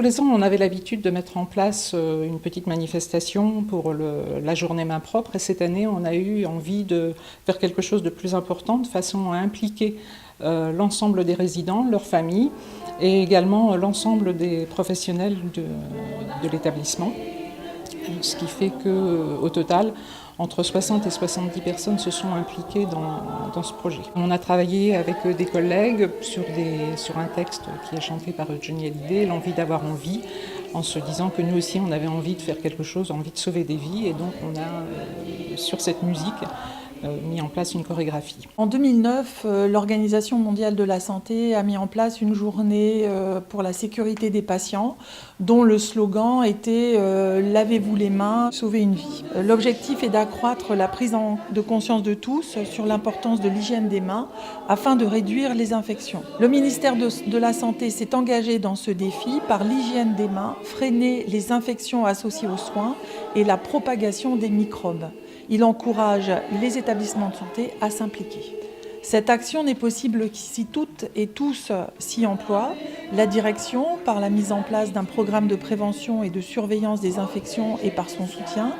les ans, on avait l'habitude de mettre en place une petite manifestation pour la journée main propre. Et cette année, on a eu envie de faire quelque chose de plus important, de façon à impliquer l'ensemble des résidents, leurs familles, et également l'ensemble des professionnels de l'établissement. Ce qui fait qu'au total, entre 60 et 70 personnes se sont impliquées dans ce projet. On a travaillé avec des collègues sur un texte qui est chanté par Johnny Hallyday, l'envie d'avoir envie, en se disant que nous aussi on avait envie de faire quelque chose, envie de sauver des vies, et donc on a, sur cette musique, mis en place une chorégraphie. En 2009, l'Organisation mondiale de la santé a mis en place une journée pour la sécurité des patients, dont le slogan était « Lavez-vous les mains, sauvez une vie ». L'objectif est d'accroître la prise de conscience de tous sur l'importance de l'hygiène des mains afin de réduire les infections. Le ministère de la Santé s'est engagé dans ce défi par l'hygiène des mains, freiner les infections associées aux soins et la propagation des microbes. Il encourage les établissements de santé à s'impliquer. Cette action n'est possible que si toutes et tous s'y emploient. La direction, par la mise en place d'un programme de prévention et de surveillance des infections et par son soutien.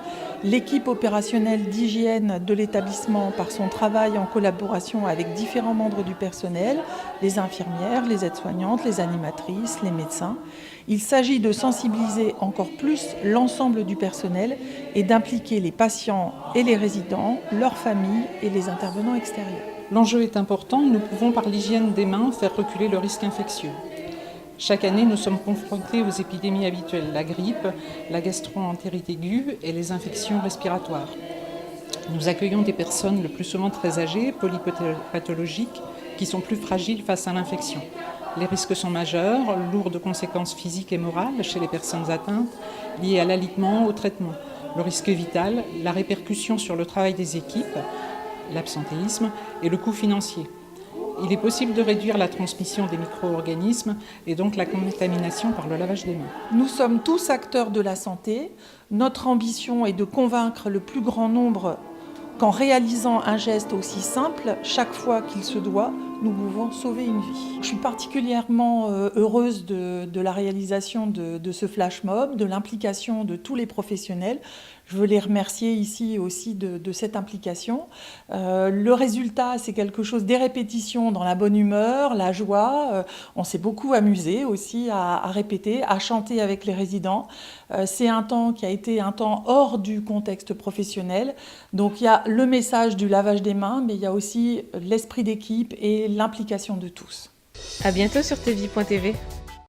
L'équipe opérationnelle d'hygiène de l'établissement par son travail en collaboration avec différents membres du personnel, les infirmières, les aides-soignantes, les animatrices, les médecins. Il s'agit de sensibiliser encore plus l'ensemble du personnel et d'impliquer les patients et les résidents, leurs familles et les intervenants extérieurs. L'enjeu est important, nous pouvons par l'hygiène des mains faire reculer le risque infectieux. Chaque année, nous sommes confrontés aux épidémies habituelles, la grippe, la gastro-entérite aiguë et les infections respiratoires. Nous accueillons des personnes le plus souvent très âgées, polypathologiques, qui sont plus fragiles face à l'infection. Les risques sont majeurs, lourds de conséquences physiques et morales chez les personnes atteintes, liées à l'alitement, au traitement. Le risque vital, la répercussion sur le travail des équipes, l'absentéisme et le coût financier. Il est possible de réduire la transmission des micro-organismes et donc la contamination par le lavage des mains. Nous sommes tous acteurs de la santé. Notre ambition est de convaincre le plus grand nombre qu'en réalisant un geste aussi simple, chaque fois qu'il se doit, nous pouvons sauver une vie. Je suis particulièrement heureuse de la réalisation de ce flash mob, de l'implication de tous les professionnels. Je veux les remercier ici aussi de cette implication. Le résultat, c'est quelque chose, des répétitions dans la bonne humeur, la joie. On s'est beaucoup amusé aussi à répéter, à chanter avec les résidents. C'est un temps qui a été un temps hors du contexte professionnel. Donc il y a le message du lavage des mains, mais il y a aussi l'esprit d'équipe et l'implication de tous. À bientôt sur tvie.tv.